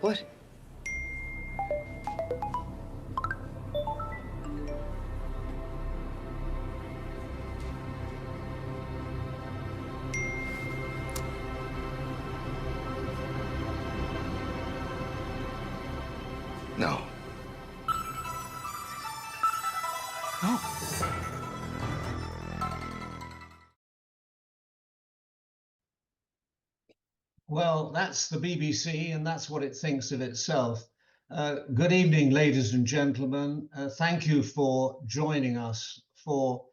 What? No. No. Well, that's the BBC, and that's what it thinks of itself. Good evening, ladies and gentlemen. Thank you for joining us for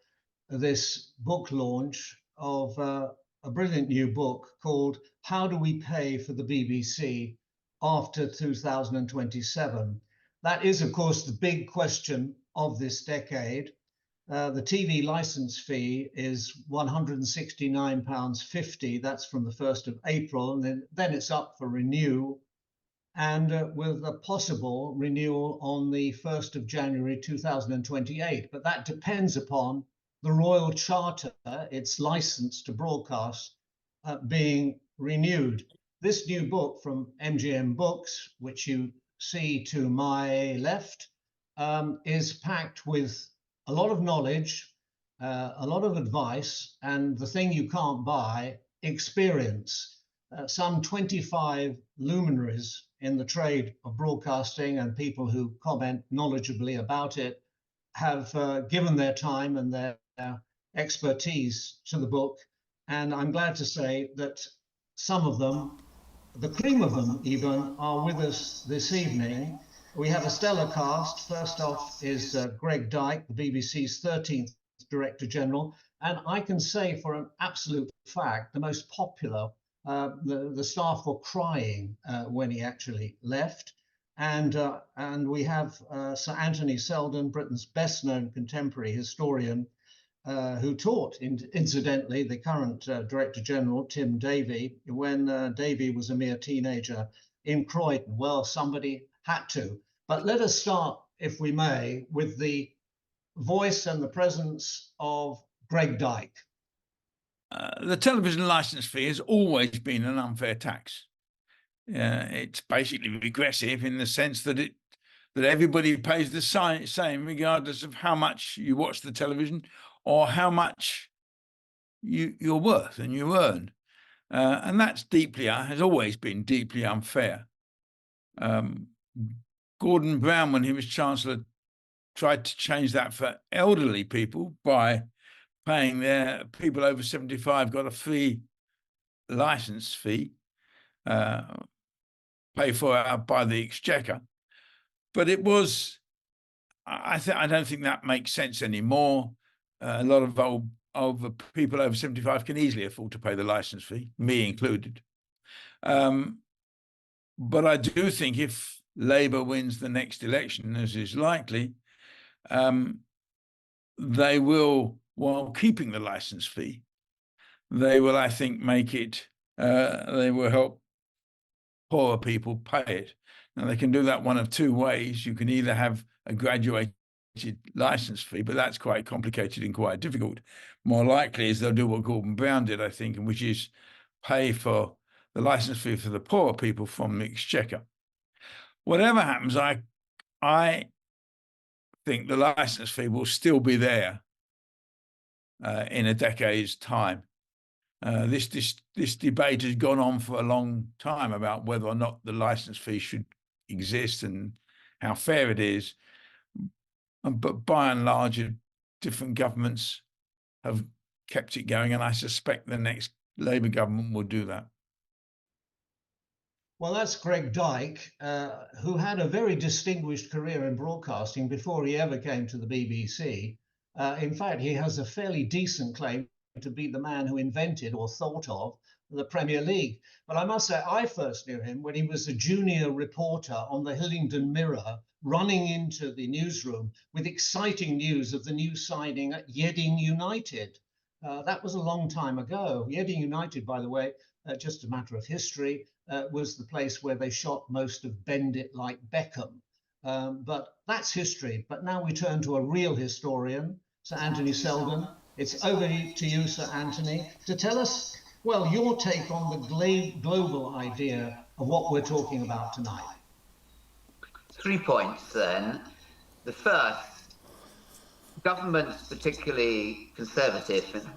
this book launch of a brilliant new book called How Do We Pay for the BBC After 2027? That is, of course, the big question of this decade. The TV license fee is £169.50. That's from the 1st of April, and then it's up for renewal, and with a possible renewal on the 1st of January 2028. But that depends upon the Royal Charter, its license to broadcast, being renewed. This new book from MGM Books, which you see to my left, is packed with a lot of knowledge, a lot of advice, and the thing you can't buy, experience. Some 25 luminaries in the trade of broadcasting and people who comment knowledgeably about it have given their time and their expertise to the book. And I'm glad to say that some of them, the cream of them even, are with us this evening. We have a stellar cast. First off is Greg Dyke, the BBC's 13th Director General. And I can say for an absolute fact, the most popular. The staff were crying when he actually left. And we have Sir Anthony Selden, Britain's best known contemporary historian, who taught, incidentally, the current Director General, Tim Davie, when Davie was a mere teenager in Croydon. Well, somebody had to. But let us start, if we may, with the voice and the presence of Greg Dyke. The television license fee has always been an unfair tax. It's basically regressive in the sense that everybody pays the same, regardless of how much you watch the television or how much you're worth and you earn. And that's has always been deeply unfair. Gordon Brown, when he was Chancellor, tried to change that for elderly people by paying their people over 75 got a free license fee, paid for by the Exchequer. But it was, I don't think that makes sense anymore. A lot of old people over 75 can easily afford to pay the license fee, me included. But I do think if Labour wins the next election, as is likely, they will, while keeping the license fee, they will, I think, make it, they will help poorer people pay it. Now, they can do that one of two ways. You can either have a graduated license fee, but that's quite complicated and quite difficult. More likely is they'll do what Gordon Brown did, I think, which is pay for the license fee for the poorer people from the Exchequer. Whatever happens, I think the license fee will still be there in a decade's time. This debate has gone on for a long time about whether or not the license fee should exist and how fair it is. But by and large, different governments have kept it going, and I suspect the next Labour government will do that. Well, that's Greg Dyke, who had a very distinguished career in broadcasting before he ever came to the BBC. In fact, he has a fairly decent claim to be the man who invented or thought of the Premier League. But I must say, I first knew him when he was a junior reporter on the Hillingdon Mirror, running into the newsroom with exciting news of the new signing at Yeading United. That was a long time ago. Yeading United, by the way, just a matter of history, was the place where they shot most of Bend It Like Beckham. But that's history. But now we turn to a real historian, Sir Anthony Selden. It's over to you, Sir Anthony, to tell us Well, your take on the global idea of what we're talking about tonight. 3 points then. The first, governments, particularly conservative in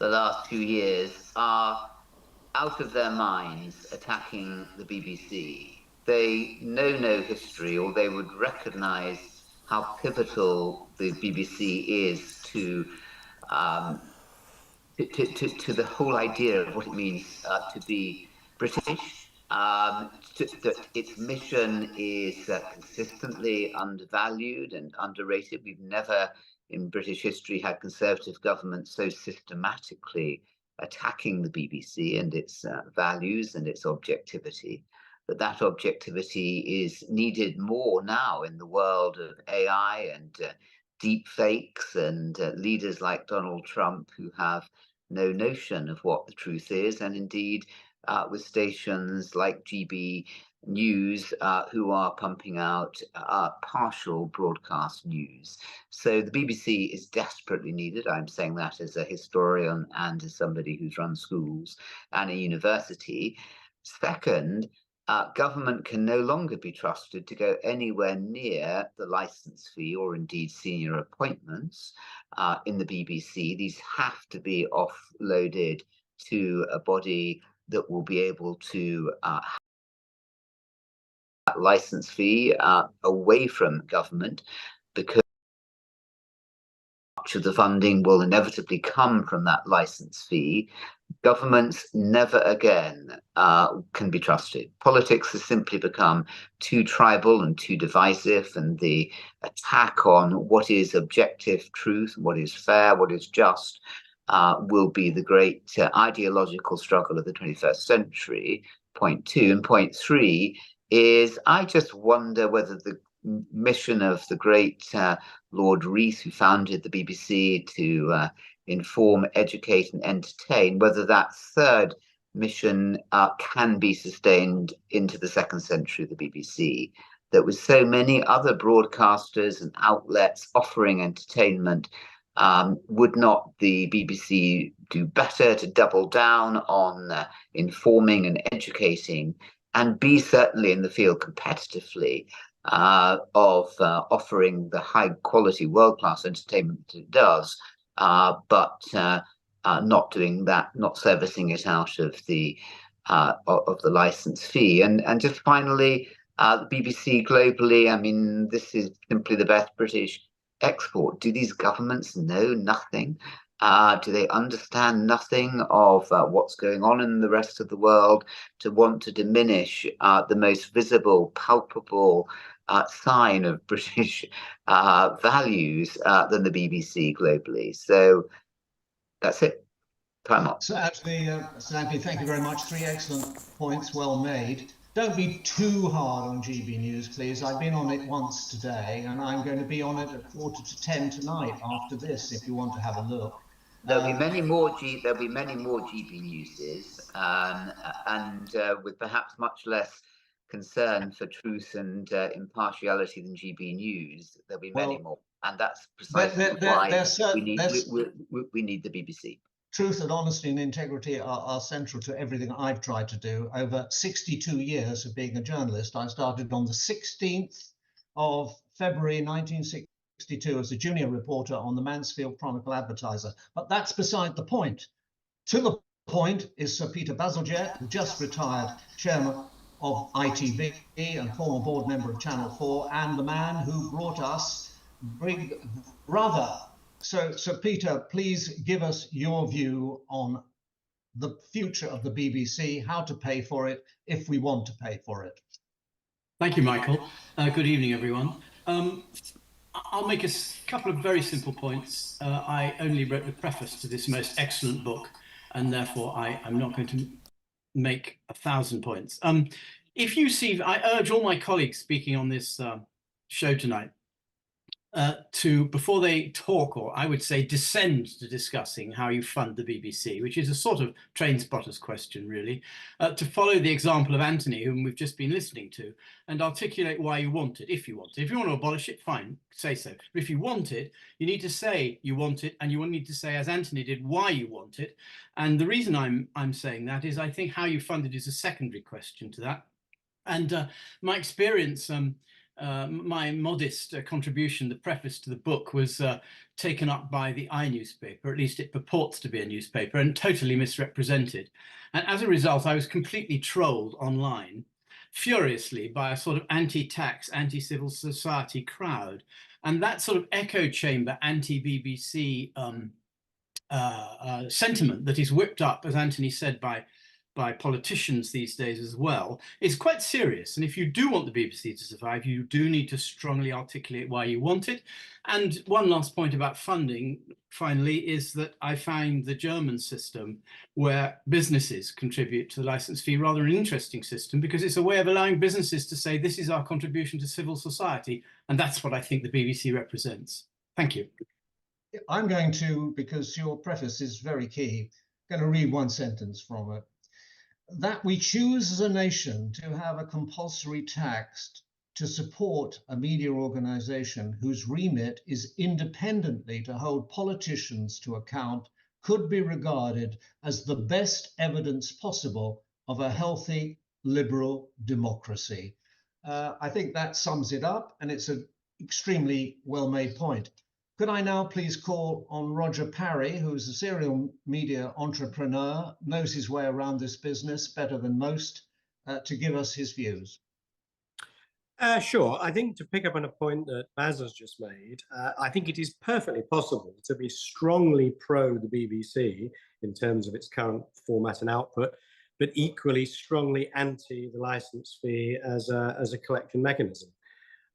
the last few years, are out of their minds attacking the BBC. They know no history, or they would recognize how pivotal the BBC is to the whole idea of what it means to be British. That its mission is consistently undervalued and underrated. We've never in British history had conservative governments so systematically attacking the BBC and its values and its objectivity. But that objectivity is needed more now in the world of AI and deep fakes and leaders like Donald Trump who have no notion of what the truth is, and indeed with stations like GB News who are pumping out partial broadcast news. So the BBC is desperately needed. I'm saying that as a historian and as somebody who's run schools and a university. Second, government can no longer be trusted to go anywhere near the license fee or indeed senior appointments in the BBC. These have to be offloaded to a body that will be able to have that license fee away from government, because much of the funding will inevitably come from that license fee. Governments never again can be trusted. Politics has simply become too tribal and too divisive, and the attack on what is objective truth, what is fair, what is just, will be the great ideological struggle of the 21st century, point 2. And point 3 is, I just wonder whether the mission of the great Lord Rees, who founded the BBC to inform, educate and entertain, whether that third mission can be sustained into the second century of the BBC. That with so many other broadcasters and outlets offering entertainment, would not the BBC do better to double down on informing and educating, and be certainly in the field competitively of offering the high quality world-class entertainment that it does, but not doing that, not servicing it out of the license fee. And just finally, the BBC globally, I mean, this is simply the best British export. Do these governments know nothing? Do they understand nothing of what's going on in the rest of the world, to want to diminish the most visible, palpable sign of British values than the BBC globally? So that's it. Time up. So Anthony, thank you very much. 3 excellent points, well made. Don't be too hard on GB News, please. I've been on it once today, and I'm going to be on it at 9:45 tonight after this, if you want to have a look. There'll be many more GB Newses, and with perhaps much less concern for truth and impartiality than GB News. There'll be many more, and that's precisely why we need the BBC. Truth and honesty and integrity are central to everything I've tried to do over 62 years of being a journalist. I started on the 16th of February 1962 as a junior reporter on the Mansfield Chronicle Advertiser. But that's beside the point. To the point is Sir Peter Bazalgette, the just retired chairman of ITV and former board member of Channel 4, and the man who brought us Big Brother. So Peter, please give us your view on the future of the BBC, how to pay for it, if we want to pay for it. Thank you, Michael. Good evening, everyone. I'll make a couple of very simple points. I only wrote the preface to this most excellent book, and therefore I'm not going to make 1,000 points. If you see, I urge all my colleagues speaking on this show tonight, before they talk, or I would say descend to discussing how you fund the BBC, which is a sort of train spotter's question, really, to follow the example of Anthony, whom we've just been listening to, and articulate why you want it, if you want it. If you want to abolish it, fine, say so. But if you want it, you need to say you want it, and you need to say, as Anthony did, why you want it. And the reason I'm saying that is I think how you fund it is a secondary question to that. And my experience, my modest contribution, the preface to the book, was taken up by the newspaper, at least it purports to be a newspaper, and totally misrepresented. And as a result, I was completely trolled online, furiously, by a sort of anti-tax, anti-civil society crowd. And that sort of echo chamber, anti-BBC sentiment that is whipped up, as Anthony said, by politicians these days as well, is quite serious. And if you do want the BBC to survive, you do need to strongly articulate why you want it. And one last point about funding, finally, is that I find the German system where businesses contribute to the license fee rather an interesting system, because it's a way of allowing businesses to say, this is our contribution to civil society. And that's what I think the BBC represents. Thank you. I'm going to, because your preface is very key, going to read one sentence from it. That we choose as a nation to have a compulsory tax to support a media organization whose remit is independently to hold politicians to account could be regarded as the best evidence possible of a healthy liberal democracy. I think that sums it up, and it's an extremely well-made point. Could I now please call on Roger Parry, who's a serial media entrepreneur, knows his way around this business better than most, to give us his views. Sure. I think to pick up on a point that Baz has just made, I think it is perfectly possible to be strongly pro the BBC in terms of its current format and output, but equally strongly anti the license fee as a collection mechanism.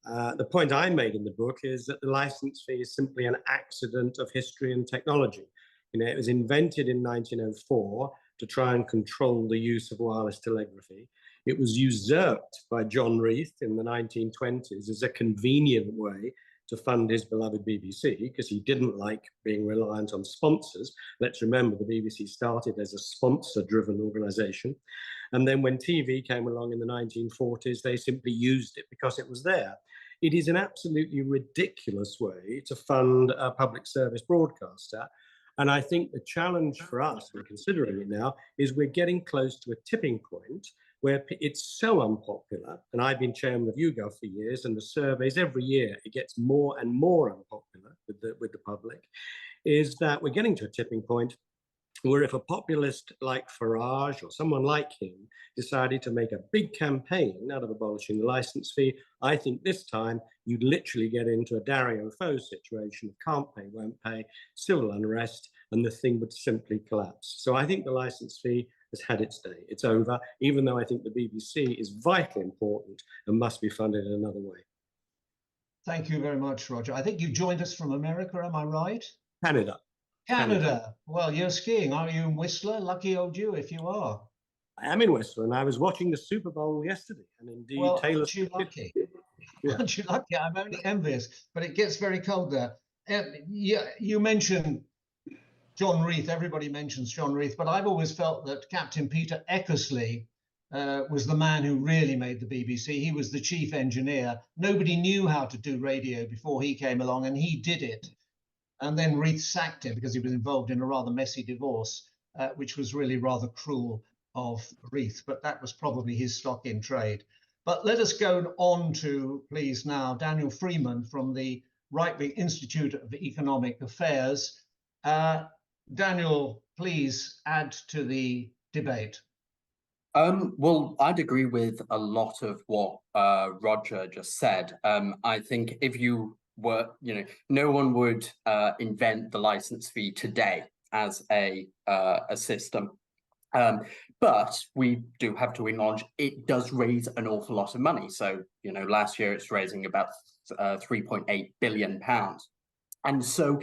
The point I made in the book is that the license fee is simply an accident of history and technology. You know, it was invented in 1904 to try and control the use of wireless telegraphy. It was usurped by John Reith in the 1920s as a convenient way to fund his beloved BBC, because he didn't like being reliant on sponsors. Let's remember the BBC started as a sponsor-driven organization. And then when TV came along in the 1940s, they simply used it because it was there. It is an absolutely ridiculous way to fund a public service broadcaster. And I think the challenge for us, in considering it now, is we're getting close to a tipping point where it's so unpopular. And I've been chairman of YouGov for years, and the surveys every year, it gets more and more unpopular with the public, is that we're getting to a tipping point where if a populist like Farage or someone like him decided to make a big campaign out of abolishing the license fee, I think this time you'd literally get into a Dario Fo situation of can't pay, won't pay, civil unrest, and the thing would simply collapse. So I think the license fee has had its day. It's over, even though I think the BBC is vitally important and must be funded in another way. Thank you very much, Roger. I think you joined us from America, am I right? Canada. Well, you're skiing. Are you in Whistler? Lucky old you if you are. I am in Whistler, and I was watching the Super Bowl yesterday, and indeed well, Taylor. Aren't you lucky? Yeah. Aren't you lucky? I'm only envious, but it gets very cold there. You mentioned John Reith. Everybody mentions John Reith, but I've always felt that Captain Peter Eckersley was the man who really made the BBC. He was the chief engineer. Nobody knew how to do radio before he came along, and he did it. And then Reith sacked him because he was involved in a rather messy divorce, which was really rather cruel of Reith, but that was probably his stock in trade. But let us go on to, please, now, Daniel Freeman from the Right-Wing Institute of Economic Affairs. Daniel, please add to the debate. Well, I'd agree with a lot of what Roger just said. I think if you were, no one would invent the license fee today as a system. But we do have to acknowledge it does raise an awful lot of money. So, last year it's raising about £3.8 billion. And so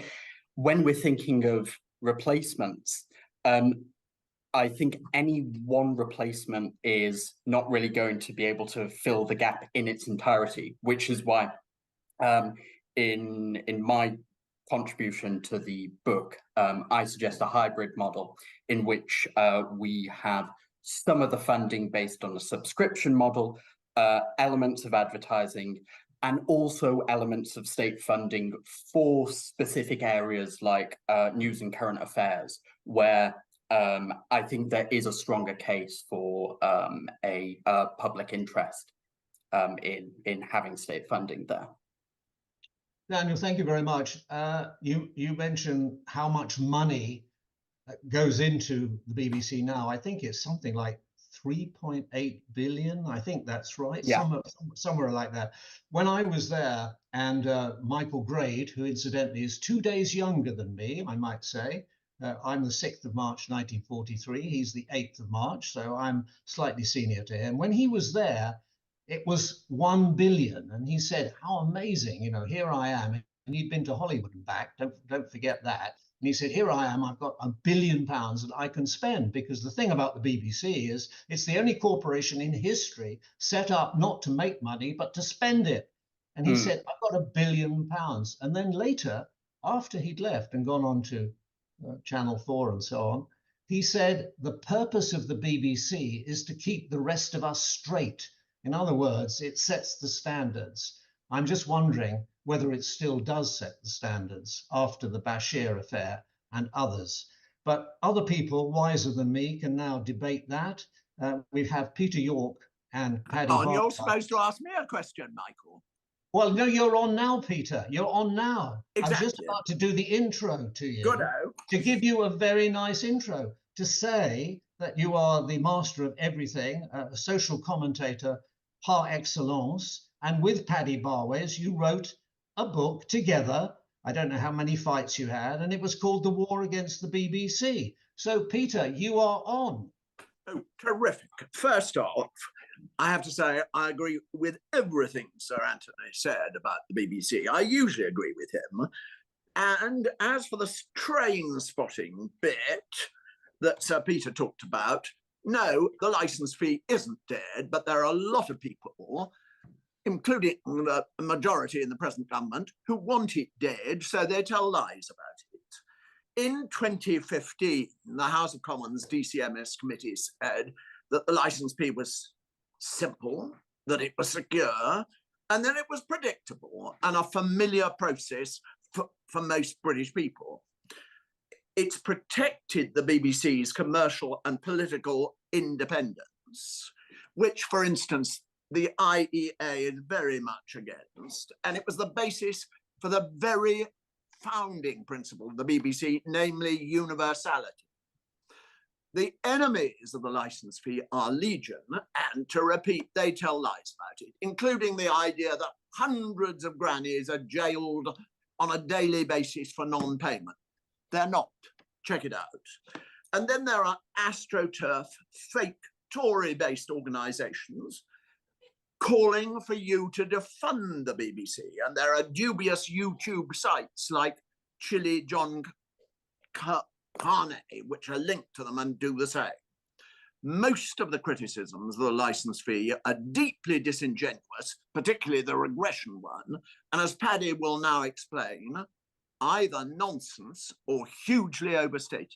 when we're thinking of replacements, I think any one replacement is not really going to be able to fill the gap in its entirety, which is why in my contribution to the book, I suggest a hybrid model in which we have some of the funding based on a subscription model, elements of advertising, and also elements of state funding for specific areas like news and current affairs, where I think there is a stronger case for a public interest in having state funding there. Daniel, thank you very much. You mentioned how much money goes into the BBC now. I think it's something like 3.8 billion. I think that's right. Yeah. Somewhere like that. When I was there, and Michael Grade, who incidentally is 2 days younger than me, I might say. I'm the 6th of March, 1943. He's the 8th of March, so I'm slightly senior to him. When he was there, it was 1 billion. And he said, how amazing, you know, here I am. And he'd been to Hollywood and back, don't forget that. And he said, here I am, I've got £1 billion that I can spend, because the thing about the BBC is it's the only corporation in history set up not to make money, but to spend it. And he said, I've got £1 billion. And then later, after he'd left and gone on to Channel 4 and so on, he said, the purpose of the BBC is to keep the rest of us straight. In other words, it sets the standards. I'm just wondering whether it still does set the standards after the Bashir affair and others. But other people wiser than me can now debate that. We have Peter York and Paddy Oh, and Barker. you're supposed to ask me a question, Michael. Well, no, you're on now, Peter. You're on now. Exactly. I'm just about to do the intro to you. Good-o. To give you a very nice intro, to say that you are the master of everything, a social commentator par excellence, and with Paddy Barways, you wrote a book together. I don't know how many fights you had, and it was called The War Against the BBC. So, Peter, you are on. Oh, terrific. First off, I have to say I agree with everything Sir Anthony said about the BBC. I usually agree with him. And as for the train spotting bit that Sir Peter talked about, no, the licence fee isn't dead, but there are a lot of people, including the majority in the present government, who want it dead, so they tell lies about it. In 2015, the House of Commons DCMS committee said that the licence fee was simple, that it was secure, and that it was predictable and a familiar process for most British people. It's protected the BBC's commercial and political independence, which, for instance, the IEA is very much against. And it was the basis for the very founding principle of the BBC, namely universality. The enemies of the licence fee are legion, and to repeat, they tell lies about it, including the idea that hundreds of grannies are jailed on a daily basis for non-payment. They're not. Check it out. And then there are AstroTurf, fake Tory-based organisations calling for you to defund the BBC. And there are dubious YouTube sites like Chili John Carney, which are linked to them and do the same. Most of the criticisms of the licence fee are deeply disingenuous, particularly the regression one, and as Paddy will now explain, either nonsense or hugely overstated.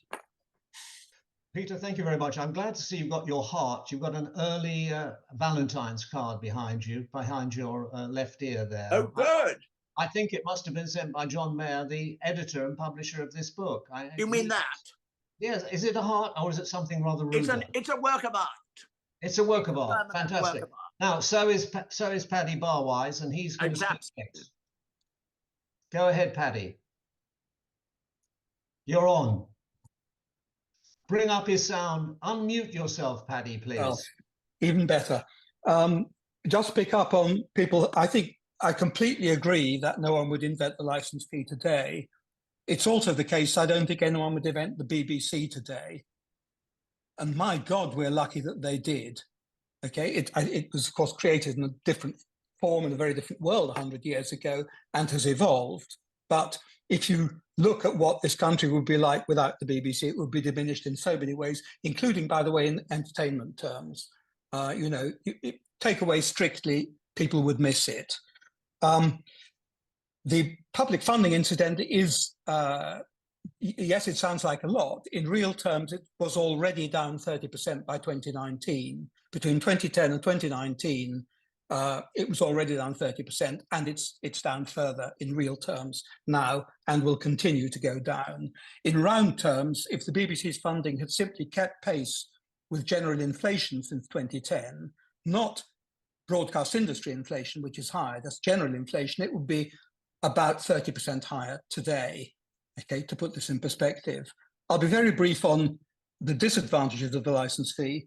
Peter, thank you very much. I'm glad to see you've got your heart. You've got an early Valentine's card behind you, behind your left ear there. Oh, good. I think it must have been sent by John Mayer, the editor and publisher of this book. You mean that? Yes. Is it a heart or is it something rather ruder? It's a work of art. It's a work of art. Fantastic. Work of art. Now, so is Paddy Barwise, and he's going to speak next. Go ahead, Paddy. You're on. Bring up your sound. Unmute yourself, Paddy, please. Oh, even better. Just pick up on people. I think I completely agree that no one would invent the licence fee today. It's also the case I don't think anyone would invent the BBC today. And my God, we're lucky that they did. Okay, it was, of course, created in a different form in a very different world 100 years ago and has evolved. But if you look at what this country would be like without the BBC, it would be diminished in so many ways, including, by the way, in entertainment terms. You know, take away strictly, people would miss it. The public funding, incidentally, is, yes, it sounds like a lot. In real terms, it was already down 30% by 2019. Between 2010 and 2019, it was already down 30%, and it's down further in real terms now and will continue to go down. In round terms, if the BBC's funding had simply kept pace with general inflation since 2010, not broadcast industry inflation, which is higher, that's general inflation, it would be about 30% higher today. Okay, to put this in perspective. I'll be very brief on the disadvantages of the license fee.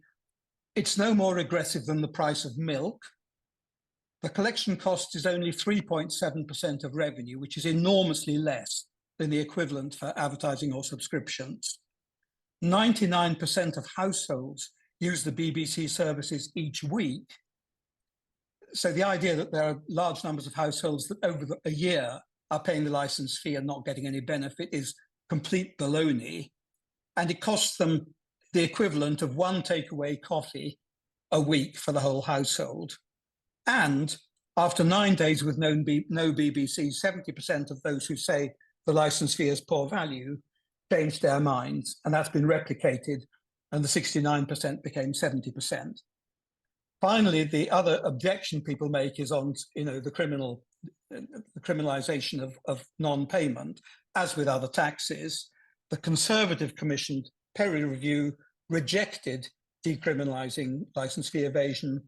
It's no more aggressive than the price of milk. The collection cost is only 3.7% of revenue, which is enormously less than the equivalent for advertising or subscriptions. 99% of households use the BBC services each week. So the idea that there are large numbers of households that over a year are paying the license fee and not getting any benefit is complete baloney. And it costs them the equivalent of one takeaway coffee a week for the whole household. And after 9 days with no BBC, 70% of those who say the license fee is poor value changed their minds, and that's been replicated, and the 69% became 70%. Finally, the other objection people make is on, the criminalization of non-payment. As with other taxes, the Conservative commissioned Perry Review rejected decriminalizing license fee evasion,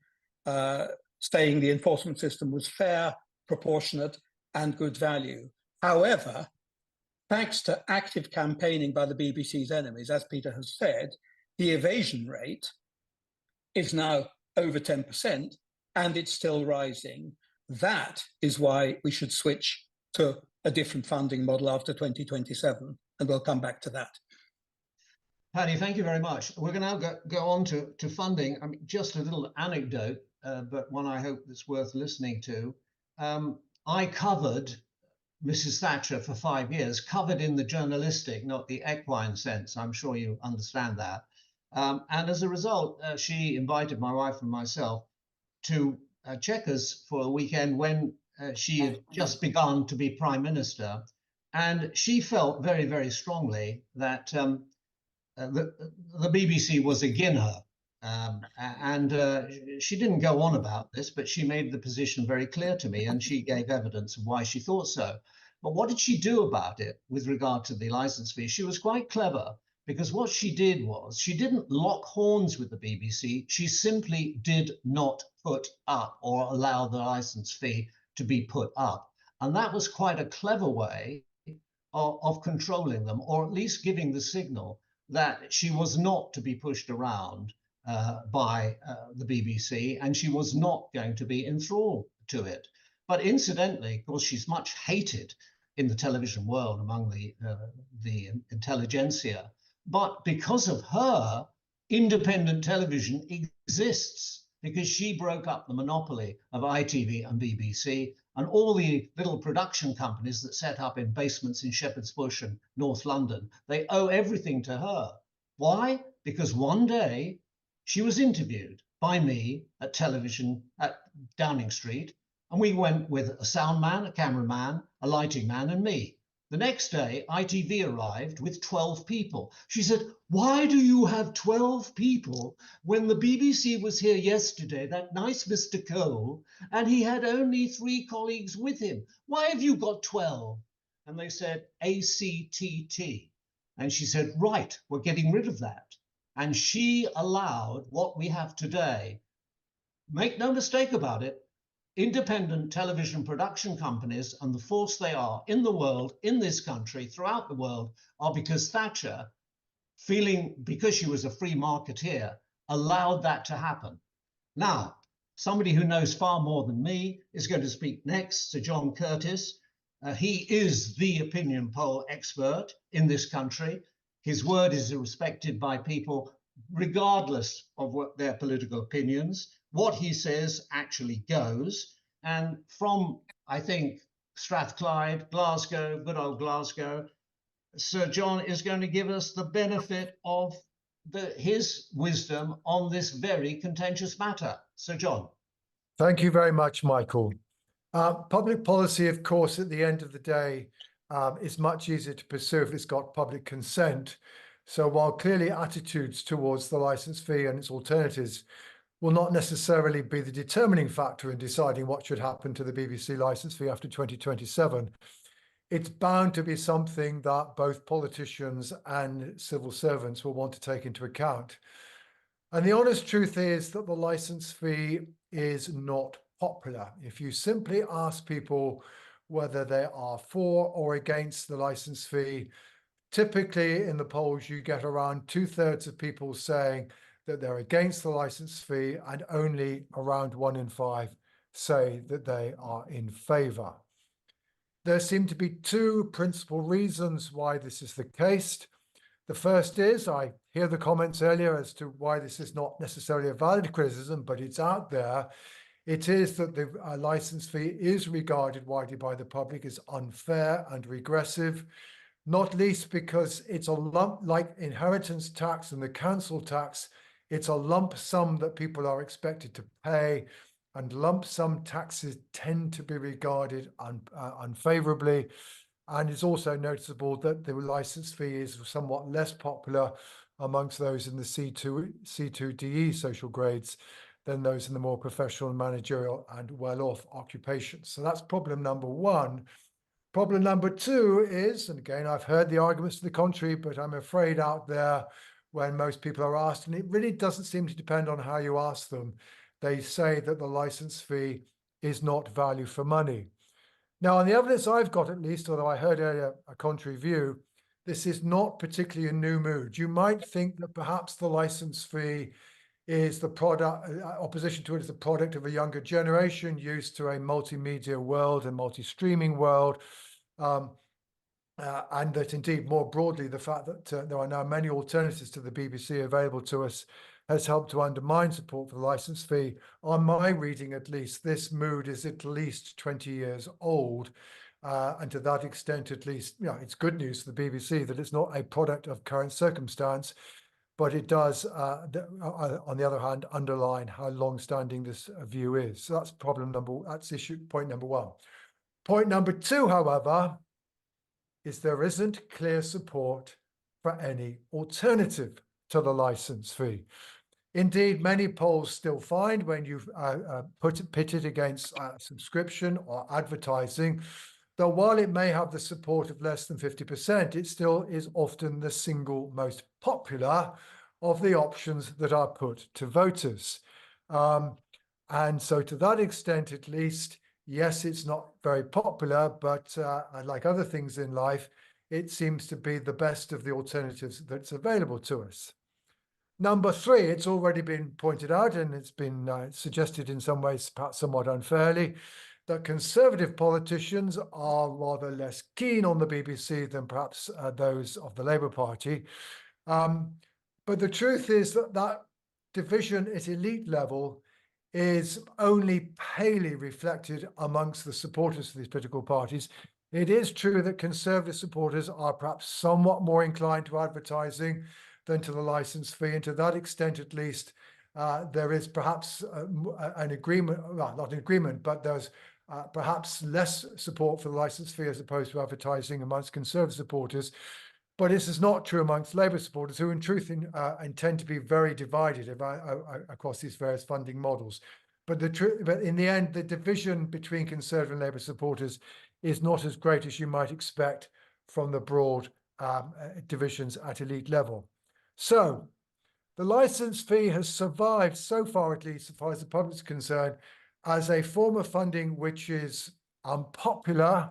saying the enforcement system was fair, proportionate, and good value. However, thanks to active campaigning by the BBC's enemies, as Peter has said, the evasion rate is now over 10%, and it's still rising. That is why we should switch to a different funding model after 2027, and we'll come back to that. Paddy, thank you very much. We're going to now go on to funding. I mean, just a little anecdote, but one I hope that's worth listening to. I covered Mrs. Thatcher for 5 years, covered in the journalistic, not the equine sense. I'm sure you understand that. And as a result, she invited my wife and myself to Chequers for a weekend when she had just begun to be Prime Minister. And she felt very, very strongly that the BBC was against her. She didn't go on about this, but she made the position very clear to me, and she gave evidence of why she thought so. But what did she do about it with regard to the license fee? She was quite clever, because what she did was she didn't lock horns with the BBC. She simply did not put up or allow the license fee to be put up. And that was quite a clever way of controlling them, or at least giving the signal that she was not to be pushed around by the BBC, and she was not going to be enthralled to it. But incidentally, of course, she's much hated in the television world among the intelligentsia. But because of her, independent television exists, because she broke up the monopoly of ITV and BBC, and all the little production companies that set up in basements in Shepherd's Bush and North London, they owe everything to her. Why? Because one day she was interviewed by me at television at Downing Street, and we went with a sound man, a cameraman, a lighting man, and me. The next day, ITV arrived with 12 people. She said, "Why do you have 12 people when the BBC was here yesterday, that nice Mr. Cole, and he had only 3 colleagues with him? Why have you got 12? And they said, ACTT. And she said, right, we're getting rid of that. And she allowed what we have today. Make no mistake about it. Independent television production companies and the force they are in the world, in this country, throughout the world, are because Thatcher, feeling because she was a free marketeer, allowed that to happen. Now, somebody who knows far more than me is going to speak next, Sir John Curtis. He is the opinion poll expert in this country. His word is respected by people regardless of what their political opinions. What he says actually goes. And from, I think, Strathclyde, Glasgow, good old Glasgow, Sir John is going to give us the benefit of his wisdom on this very contentious matter. Sir John. Thank you very much, Michael. Public policy, of course, at the end of the day, is much easier to pursue if it's got public consent. So while clearly attitudes towards the license fee and its alternatives will not necessarily be the determining factor in deciding what should happen to the BBC license fee after 2027, it's bound to be something that both politicians and civil servants will want to take into account. And the honest truth is that the license fee is not popular. If you simply ask people whether they are for or against the license fee, typically in the polls, you get around 2/3 of people saying that they're against the license fee, and only around 1 in 5 say that they are in favor. There seem to be two principal reasons why this is the case. The first is, I hear the comments earlier as to why this is not necessarily a valid criticism, but it's out there. It is that the license fee is regarded widely by the public as unfair and regressive, not least because it's a lump, like inheritance tax and the council tax, it's a lump sum that people are expected to pay, and lump sum taxes tend to be regarded unfavorably. And it's also noticeable that the license fee is somewhat less popular amongst those in the C2 DE social grades than those in the more professional, managerial, and well-off occupations. So that's problem number one. Problem number two is, and again, I've heard the arguments to the contrary, but I'm afraid out there when most people are asked, and it really doesn't seem to depend on how you ask them, they say that the license fee is not value for money. Now, on the evidence I've got, at least, although I heard earlier a contrary view, this is not particularly a new mood. You might think that perhaps the license fee is the product, opposition to it is the product of a younger generation used to a multimedia world and multi-streaming world. And that indeed, more broadly, the fact that there are now many alternatives to the BBC available to us has helped to undermine support for the license fee. On my reading, at least, this mood is at least 20 years old. And to that extent, at least, it's good news for the BBC that it's not a product of current circumstance, but it does, on the other hand, underline how long-standing this view is. So that's point number one. Point number two, however, is there isn't clear support for any alternative to the license fee. Indeed, many polls still find when you pit it against subscription or advertising, that while it may have the support of less than 50%, it still is often the single most popular of the options that are put to voters. And so to that extent, at least, yes, it's not very popular, but like other things in life, it seems to be the best of the alternatives that's available to us. Number three, it's already been pointed out, and it's been suggested in some ways, perhaps somewhat unfairly, that conservative politicians are rather less keen on the BBC than perhaps those of the Labour Party. But the truth is that division at elite level is only palely reflected amongst the supporters of these political parties. It is true that conservative supporters are perhaps somewhat more inclined to advertising than to the license fee, and to that extent, at least, there is perhaps an agreement, well, not an agreement, but there's perhaps less support for the license fee as opposed to advertising amongst conservative supporters. But this is not true amongst Labour supporters, who in truth intend to be very divided across these various funding models. But in the end, the division between Conservative and Labour supporters is not as great as you might expect from the broad divisions at elite level. So the license fee has survived, so far at least, as far as the public is concerned, as a form of funding which is unpopular,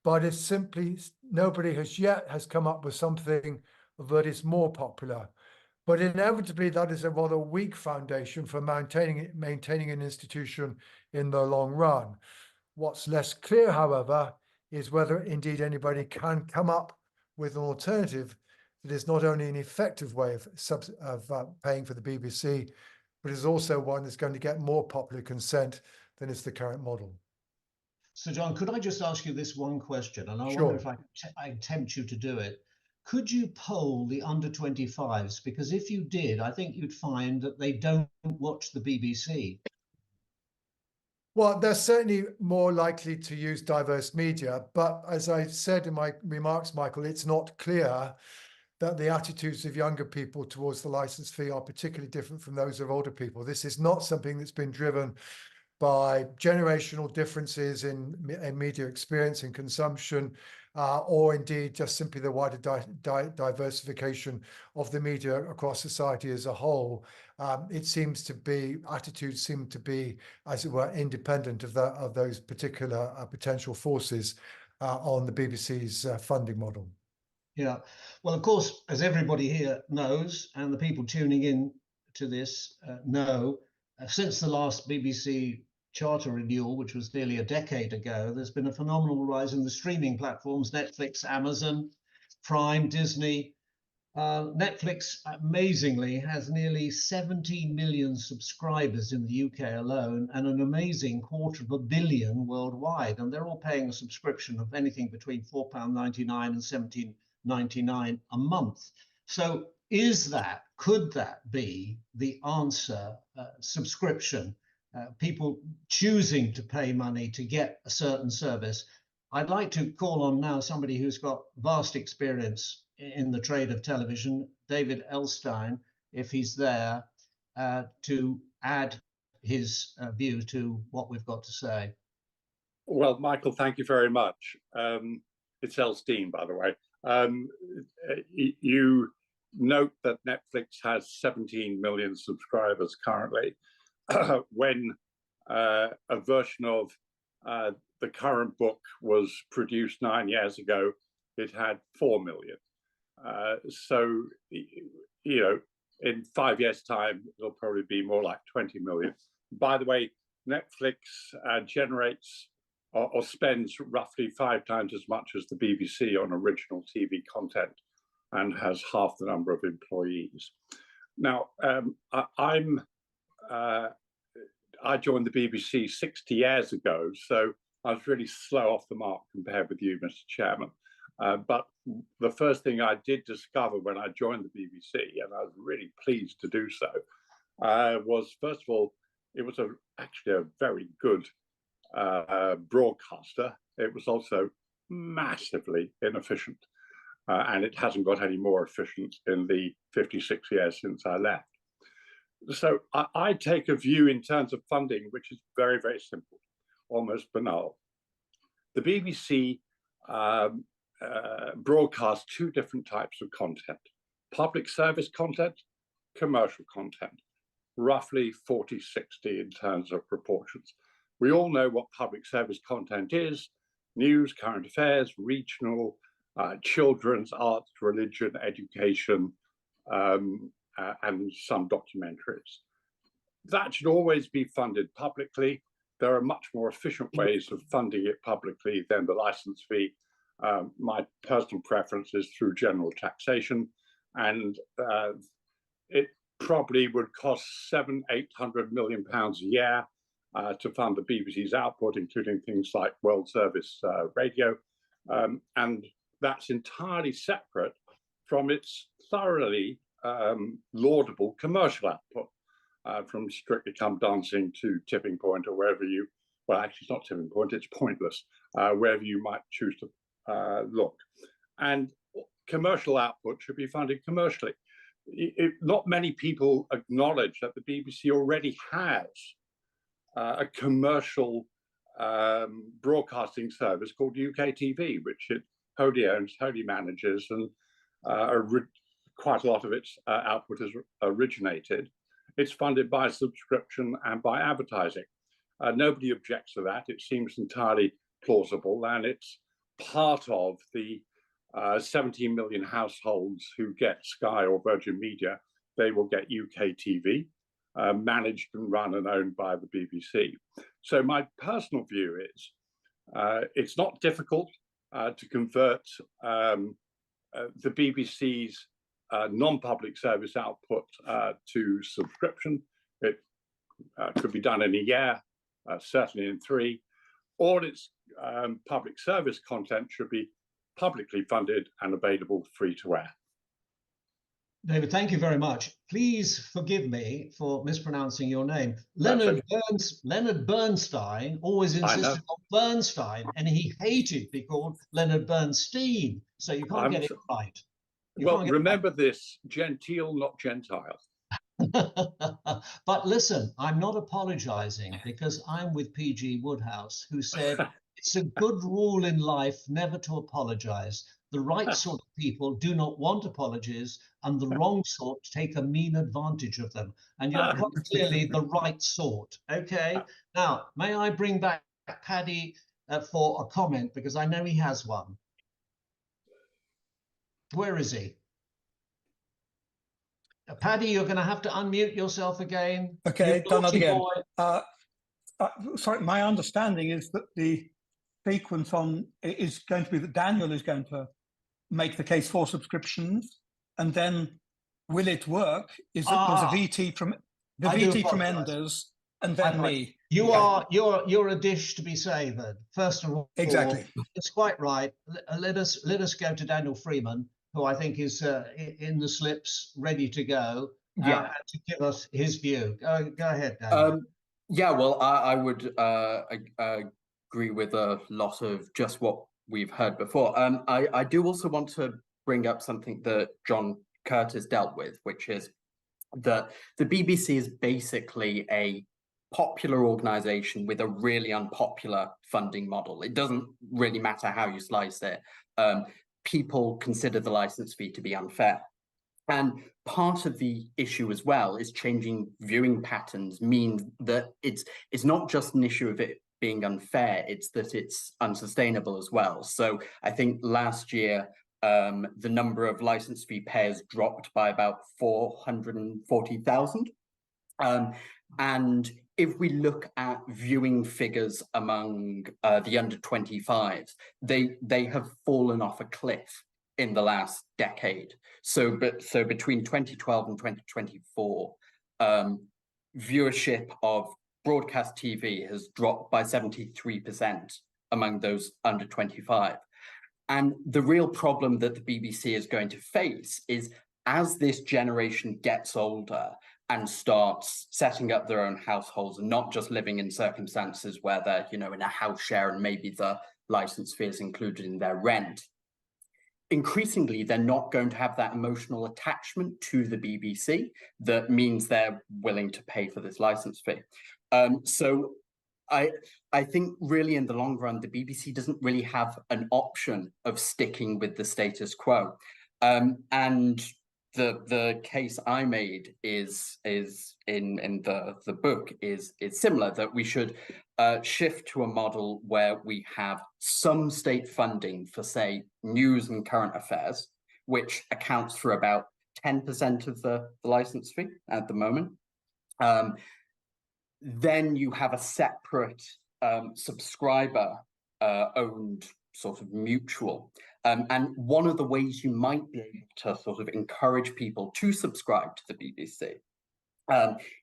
but it's simply, nobody has come up with something that is more popular. But inevitably, that is a rather weak foundation for maintaining an institution in the long run. What's less clear, however, is whether indeed anybody can come up with an alternative that is not only an effective way of paying for the BBC, but is also one that's going to get more popular consent than is the current model. So, John, could I just ask you this one question? And I Sure. wonder if I tempt you to do it. Could you poll the under 25s? Because if you did, I think you'd find that they don't watch the BBC. Well, they're certainly more likely to use diverse media, but as I said in my remarks, Michael, it's not clear that the attitudes of younger people towards the license fee are particularly different from those of older people. This is not something that's been driven by generational differences in media experience and consumption, or indeed just simply the wider diversification of the media across society as a whole. It seems to be, attitudes seem to be, as it were, independent of those particular potential forces on the BBC's funding model. Yeah, well, of course, as everybody here knows, and the people tuning in to this know, since the last BBC charter renewal, which was nearly a decade ago, there's been a phenomenal rise in the streaming platforms: Netflix, Amazon, Prime, Disney. Netflix, amazingly, has nearly 17 million subscribers in the UK alone, and an amazing 250 million worldwide. And they're all paying a subscription of anything between £4.99 and £17.99 a month. So could that be the answer? Subscription, people choosing to pay money to get a certain service. I'd like to call on now somebody who's got vast experience in the trade of television, David Elstein, if he's there, to add his view to what we've got to say. Well, Michael, thank you very much. It's Elstein, by the way. You note that Netflix has 17 million subscribers currently, when a version of the current book was produced 9 years ago, it had 4 million. So, you know, in 5 years' time, it'll probably be more like 20 million. By the way, Netflix generates or spends roughly 5 times as much as the BBC on original TV content and has half the number of employees. Now, I joined the BBC 60 years ago, so I was really slow off the mark compared with you, Mr. Chairman. But the first thing I did discover when I joined the BBC, and I was really pleased to do so, was, first of all, it was actually a very good broadcaster. It was also massively inefficient, and it hasn't got any more efficient in the 56 years since I left. So I take a view in terms of funding, which is very, very simple, almost banal. The BBC broadcasts 2 different types of content: public service content, commercial content, roughly 40-60 in terms of proportions. We all know what public service content is: news, current affairs, regional, children's, arts, religion, education, and some documentaries. That should always be funded publicly. There are much more efficient ways of funding it publicly than the license fee. My personal preference is through general taxation, and it probably would cost £700-800 million a year to fund the BBC's output, including things like World Service Radio, and that's entirely separate from its thoroughly laudable commercial output, from Strictly Come Dancing to Tipping Point, or wherever you, well, actually it's not Tipping Point, it's Pointless, wherever you might choose to look. And commercial output should be funded commercially. Not many people acknowledge that the BBC already has a commercial broadcasting service called UK TV, which it wholly owns, wholly manages, and quite a lot of its output has originated. It's funded by subscription and by advertising. Nobody objects to that. It seems entirely plausible, and it's part of the 17 million households who get Sky or Virgin Media. They will get UK TV, managed and run and owned by the BBC. So my personal view is it's not difficult to convert the BBC's non-public service output to subscription. It could be done in a year, certainly in 3. All its public service content should be publicly funded and available free to air. David, thank you very much. Please forgive me for mispronouncing your name. That's Leonard Bernstein always I know. insisted on Bernstein, and he hated to be called Leonard Bernstein. So you can't get it right. Well, remember this, genteel, not gentile. But listen, I'm not apologizing because I'm with P.G. Wodehouse, who said it's a good rule in life never to apologize. The right sort of people do not want apologies, and the wrong sort take a mean advantage of them. And you're quite clearly the right sort. Okay. Now, may I bring back Paddy for a comment, because I know he has one. Where is he? Paddy, you're going to have to unmute yourself again. Okay, You done that naughty again. boy. Sorry, my understanding is that the sequence on is going to be that Daniel is going to make the case for subscriptions, and then will it work? Is that there's a VT from the VT from Enders, and then me. You're a dish to be savoured. First of all, exactly. It's quite right. Let us go to Daniel Freeman, who I think is in the slips, ready to go, and to give us his view. Go ahead, Daniel. Yeah, well, I would agree with a lot of just what we've heard before. I do also want to bring up something that John Curtis dealt with, which is that the BBC is basically a popular organization with a really unpopular funding model. It doesn't really matter how you slice it. People consider the license fee to be unfair. And part of the issue as well is changing viewing patterns means that it's not just an issue of it being unfair, it's that it's unsustainable as well. So I think last year, the number of license fee payers dropped by about 440,000. And if we look at viewing figures among the under 25s, they have fallen off a cliff in the last decade. So between 2012 and 2024, viewership of broadcast TV has dropped by 73% among those under 25. And the real problem that the BBC is going to face is as this generation gets older and starts setting up their own households and not just living in circumstances where they're, in a house share and maybe the license fee is included in their rent, increasingly, they're not going to have that emotional attachment to the BBC that means they're willing to pay for this license fee. So I think really in the long run, the BBC doesn't really have an option of sticking with the status quo. And the case I made is in the book is similar, that we should shift to a model where we have some state funding for, say, news and current affairs, which accounts for about 10% of the license fee at the moment. Then you have a separate subscriber owned sort of mutual. And one of the ways you might be able to sort of encourage people to subscribe to the BBC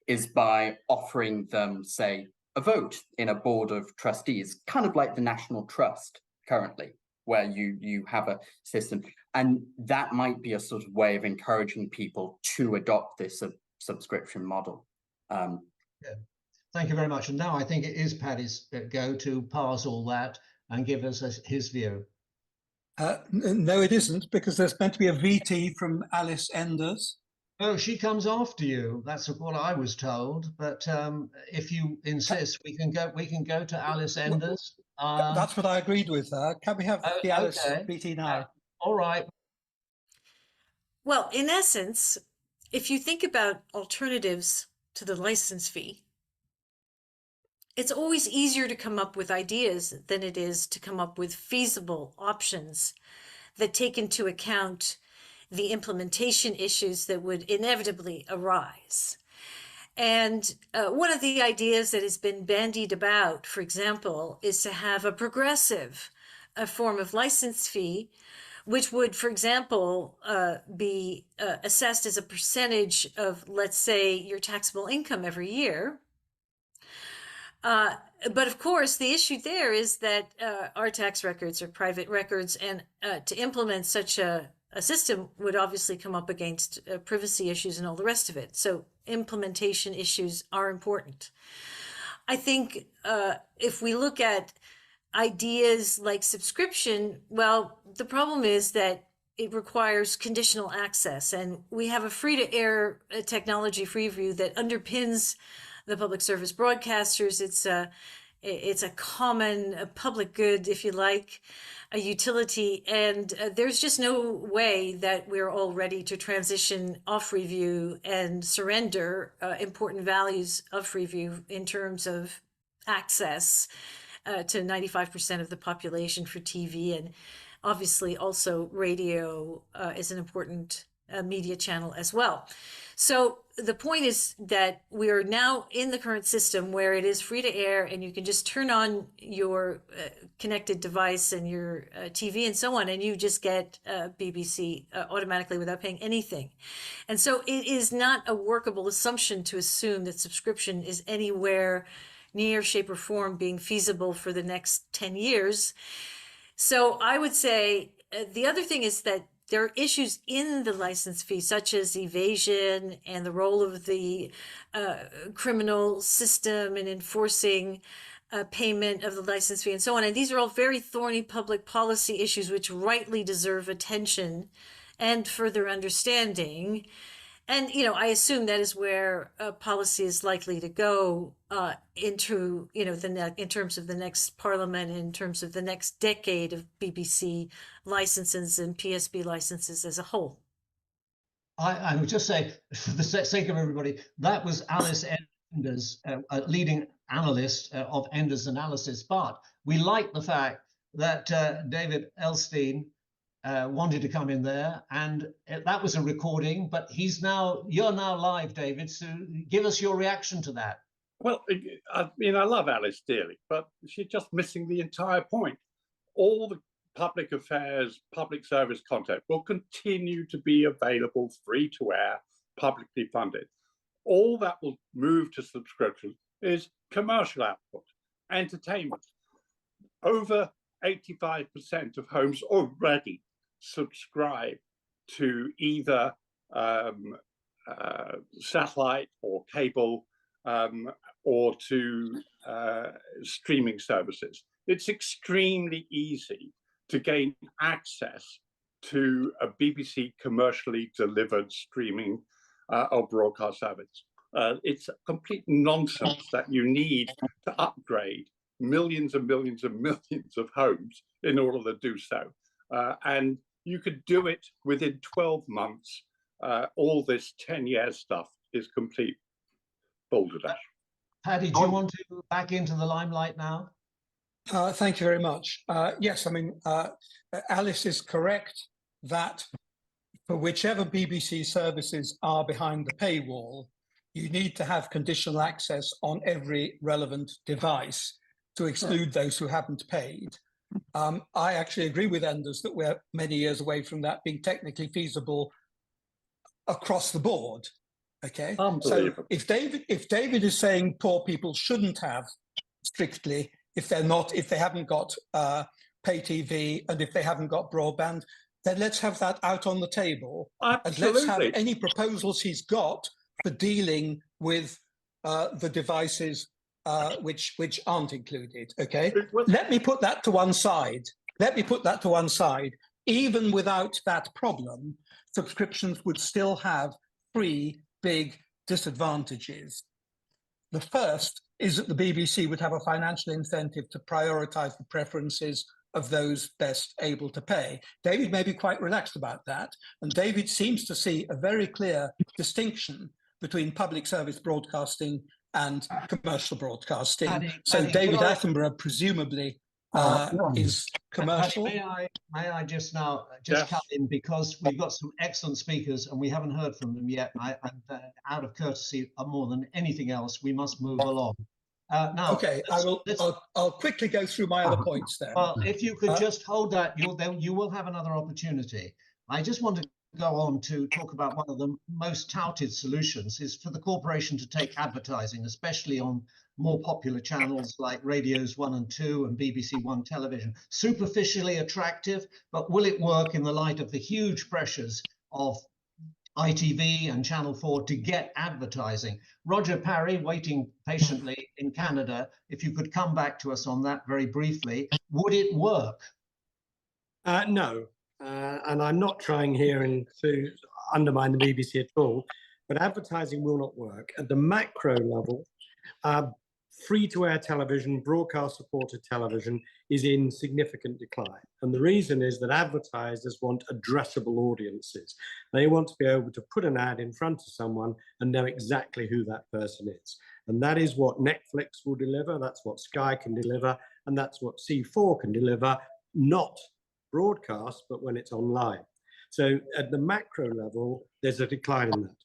is by offering them, say, a vote in a board of trustees, kind of like the National Trust currently, where you have a system. And that might be a sort of way of encouraging people to adopt this subscription model. Thank you very much. And now I think it is Paddy's go to parse all that and give us his view. No, it isn't, because there's meant to be a VT from Alice Enders. Oh, she comes after you. That's what I was told. But if you insist, we can go to Alice Enders. That's what I agreed with her. Can we have the Alice VT now? All right. Well, in essence, if you think about alternatives to the license fee, it's always easier to come up with ideas than it is to come up with feasible options that take into account the implementation issues that would inevitably arise. And one of the ideas that has been bandied about, for example, is to have a progressive form of license fee, which would, for example, be assessed as a percentage of, let's say, your taxable income every year. But of course, the issue there is that our tax records are private records, and to implement such a system would obviously come up against privacy issues and all the rest of it. So implementation issues are important. I think if we look at ideas like subscription, well, the problem is that it requires conditional access, and we have a free-to-air technology Freeview that underpins the public service broadcasters. It's a common public good, if you like, a utility, and there's just no way that we're all ready to transition off Freeview and surrender important values of Freeview in terms of access to 95% of the population for TV, and obviously also radio is an important media channel as well. So the point is that we are now in the current system where it is free to air, and you can just turn on your connected device and your TV and so on, and you just get BBC automatically without paying anything. And so it is not a workable assumption to assume that subscription is anywhere near, shape, or form being feasible for the next 10 years. So I would say the other thing is that there are issues in the license fee, such as evasion and the role of the criminal system in enforcing payment of the license fee and so on. And these are all very thorny public policy issues which rightly deserve attention and further understanding. And, you know, I assume that is where policy is likely to go into, you know, in terms of the next parliament, in terms of the next decade of BBC licenses and PSB licenses as a whole. I would just say, for the sake of everybody, that was Alice Enders, a leading analyst of Enders Analysis. But we like the fact that David Elstein wanted to come in there, and that was a recording, but you're now live, David, so give us your reaction to that. Well, I mean, I love Alice dearly, but she's just missing the entire point. All the public affairs, public service content will continue to be available free to air, publicly funded. All that will move to subscription is commercial output, entertainment. Over 85% of homes already subscribe to either satellite or cable or to streaming services. It's extremely easy to gain access to a BBC commercially delivered streaming or broadcast service. It's complete nonsense that you need to upgrade millions and millions and millions of homes in order to do so. And you could do it within 12 months. All this 10-year stuff is complete balderdash. Paddy, do you want to back into the limelight now? Thank you very much. Yes, I mean, Alice is correct that for whichever BBC services are behind the paywall, you need to have conditional access on every relevant device to exclude those who haven't paid. I actually agree with Enders that we're many years away from that being technically feasible across the board. Okay, so if David is saying poor people shouldn't have strictly, if they haven't got pay TV and if they haven't got broadband, then let's have that out on the table. Absolutely. And let's have any proposals he's got for dealing with the devices which aren't included. Okay, let me put that to one side. Even without that problem, subscriptions would still have three big disadvantages. The first is that the BBC would have a financial incentive to prioritize the preferences of those best able to pay. David may be quite relaxed about that, and David seems to see a very clear distinction between public service broadcasting and commercial broadcasting. So David Attenborough presumably is commercial. May I just now cut in, because we've got some excellent speakers and we haven't heard from them yet. Out of courtesy, more than anything else, we must move along. Now, okay, I'll quickly go through my other points then. Well, if you could just hold that, you will have another opportunity. I just want to go on to talk about one of the most touted solutions is for the corporation to take advertising, especially on more popular channels like Radios 1 and 2 and BBC One television. Superficially attractive, but will it work in the light of the huge pressures of ITV and Channel 4 to get advertising? Roger Parry, waiting patiently in Canada, if you could come back to us on that very briefly, would it work? No, and I'm not trying here to undermine the BBC at all, but advertising will not work. At the macro level, free-to-air television, broadcast-supported television is in significant decline. And the reason is that advertisers want addressable audiences. They want to be able to put an ad in front of someone and know exactly who that person is. And that is what Netflix will deliver, that's what Sky can deliver, and that's what C4 can deliver, not broadcast, but when it's online. So at the macro level, there's a decline in that.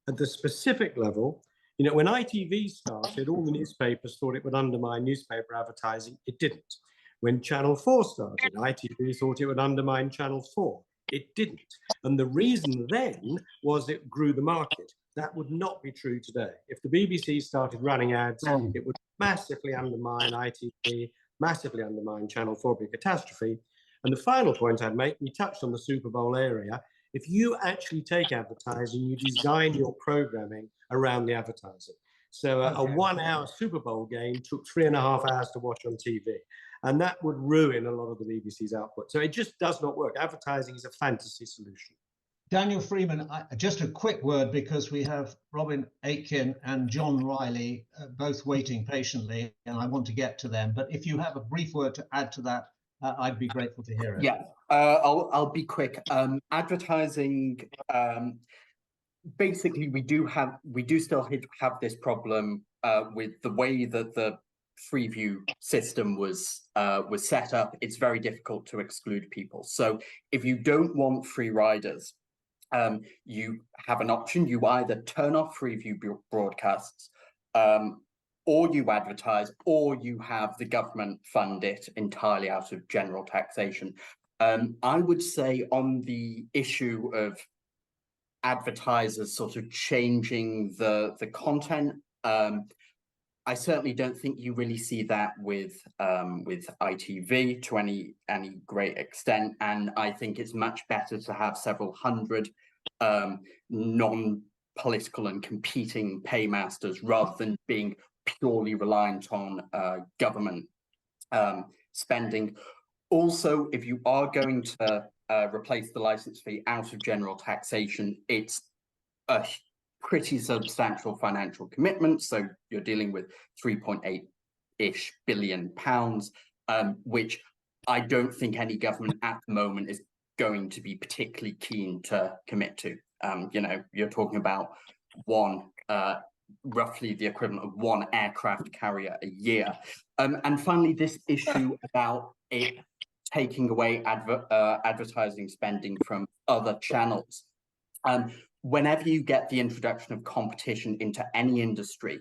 At the specific level, you know, when ITV started, all the newspapers thought it would undermine newspaper advertising. It didn't. When Channel 4 started, ITV thought it would undermine Channel 4. It didn't. And the reason then was it grew the market. That would not be true today. If the BBC started running ads, it would massively undermine ITV, massively undermine Channel 4, be a catastrophe. And the final point I'd make, we touched on the Super Bowl area. If you actually take advertising, you design your programming around the advertising. So a 1 hour Super Bowl game took 3.5 hours to watch on TV. And that would ruin a lot of the BBC's output. So it just does not work. Advertising is a fantasy solution. Daniel Freeman, just a quick word, because we have Robin Aitken and John Riley both waiting patiently, and I want to get to them. But if you have a brief word to add to that, I'd be grateful to hear it. Yeah, I'll be quick. Advertising, basically, we do still have this problem with the way that the Freeview system was set up. It's very difficult to exclude people. So if you don't want free riders, you have an option. You either turn off Freeview broadcasts, or you advertise, or you have the government fund it entirely out of general taxation. I would say on the issue of advertisers sort of changing the content, I certainly don't think you really see that with ITV to any great extent, and I think it's much better to have several hundred non-political and competing paymasters rather than being purely reliant on government spending. Also, if you are going to replace the license fee out of general taxation, it's a pretty substantial financial commitment. So you're dealing with 3.8-ish billion pounds, which I don't think any government at the moment is going to be particularly keen to commit to. You know, you're talking about roughly the equivalent of 1 aircraft carrier a year. And finally, this issue about it taking away advertising spending from other channels. Whenever you get the introduction of competition into any industry,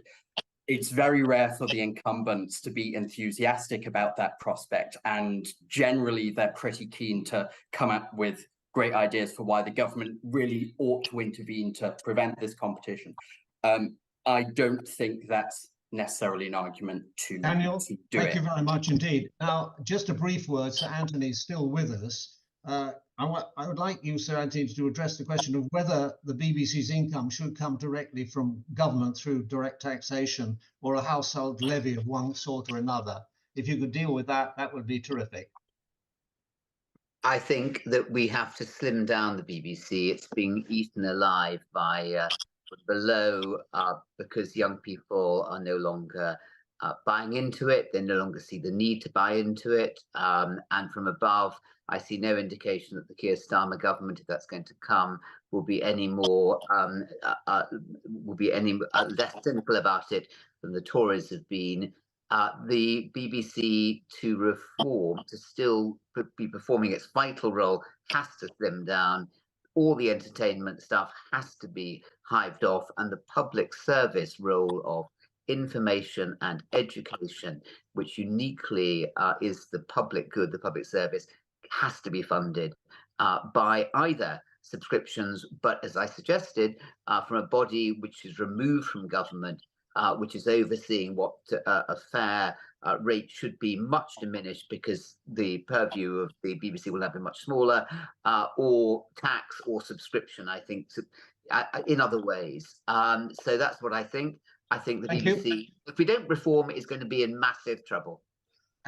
it's very rare for the incumbents to be enthusiastic about that prospect. And generally, they're pretty keen to come up with great ideas for why the government really ought to intervene to prevent this competition. I don't think that's necessarily an argument to Daniel, do thank it. you very much indeed. Now, just a brief word, Sir Anthony's still with us. I would like you, Sir Anthony, to address the question of whether the BBC's income should come directly from government through direct taxation or a household levy of one sort or another. If you could deal with that, that would be terrific. I think that we have to slim down the BBC. It's being eaten alive by below because young people are no longer buying into it. They no longer see the need to buy into it. And from above, I see no indication that the Keir Starmer government, if that's going to come, will be any more less cynical about it than the Tories have been. The BBC to reform, to still be performing its vital role, has to slim down. All the entertainment stuff has to be hived off, and the public service role of information and education, which uniquely is the public good, the public service, has to be funded by either subscriptions, but as I suggested, from a body which is removed from government, which is overseeing what a fair rate should be, much diminished because the purview of the BBC will have been much smaller, or tax or subscription, I think, in other ways. So that's what I think. I think the BBC, if we don't reform, is going to be in massive trouble.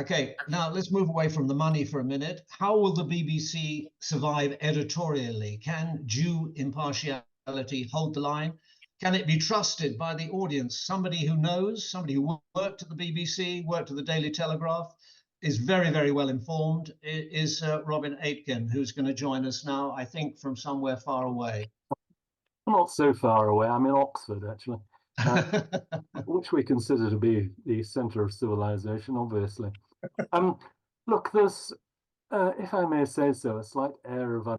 Okay, now let's move away from the money for a minute. How will the BBC survive editorially? Can due impartiality hold the line? Can it be trusted by the audience? Somebody who knows, somebody who worked at the BBC, worked at the Daily Telegraph, is very, very well informed, is Robin Aitken, who's going to join us now, I think, from somewhere far away. Not so far away. I'm in Oxford, actually, which we consider to be the centre of civilization, obviously. Look, there's, if I may say so, a slight air of... I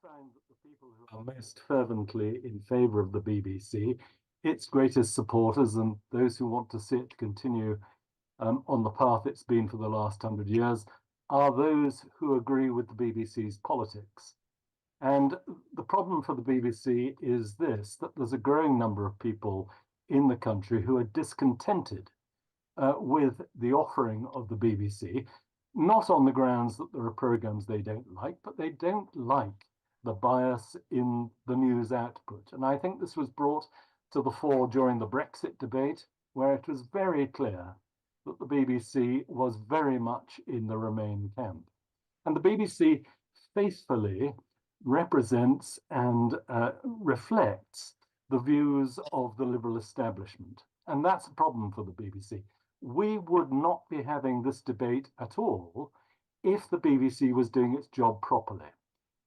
find that the people who are most fervently in favour of the BBC, its greatest supporters and those who want to see it continue on the path it's been for the last 100 years, are those who agree with the BBC's politics. And the problem for the BBC is this, that there's a growing number of people in the country who are discontented with the offering of the BBC, not on the grounds that there are programmes they don't like, but they don't like the bias in the news output. And I think this was brought to the fore during the Brexit debate, where it was very clear that the BBC was very much in the Remain camp. And the BBC faithfully represents and reflects the views of the liberal establishment. And that's a problem for the BBC. We would not be having this debate at all if the BBC was doing its job properly.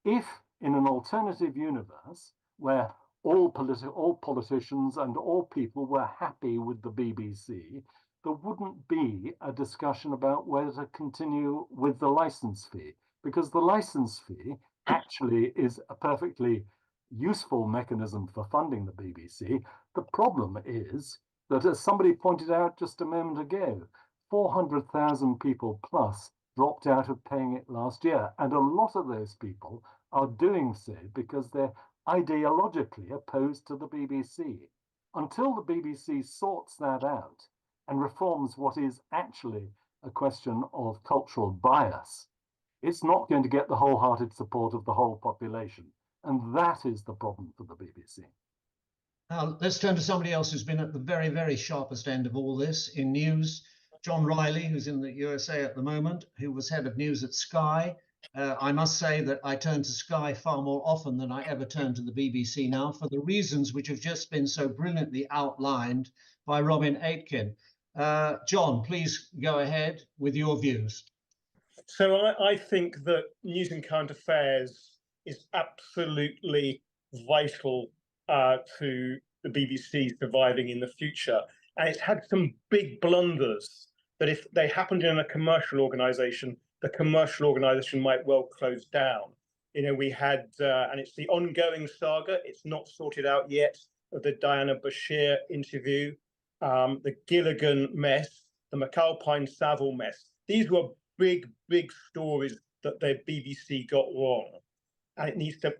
If in an alternative universe where all politicians and all people were happy with the BBC, there wouldn't be a discussion about whether to continue with the license fee, because the license fee actually is a perfectly useful mechanism for funding the BBC. The problem is that, as somebody pointed out just a moment ago, 400,000 people plus dropped out of paying it last year. And a lot of those people are doing so because they're ideologically opposed to the BBC. Until the BBC sorts that out and reforms what is actually a question of cultural bias, it's not going to get the wholehearted support of the whole population. And that is the problem for the BBC. Now, let's turn to somebody else who's been at the very, very sharpest end of all this in news. John Riley, who's in the USA at the moment, who was head of news at Sky. I must say that I turn to Sky far more often than I ever turn to the BBC now, for the reasons which have just been so brilliantly outlined by Robin Aitken. John, please go ahead with your views. So I think that news and current affairs is absolutely vital to the BBC surviving in the future. And it's had some big blunders that if they happened in a commercial organisation, the commercial organisation might well close down. You know, we had, and it's the ongoing saga, it's not sorted out yet, of the Diana Bashir interview, the Gilligan mess, the McAlpine-Saville mess. These were big, big stories that the BBC got wrong. And it needs to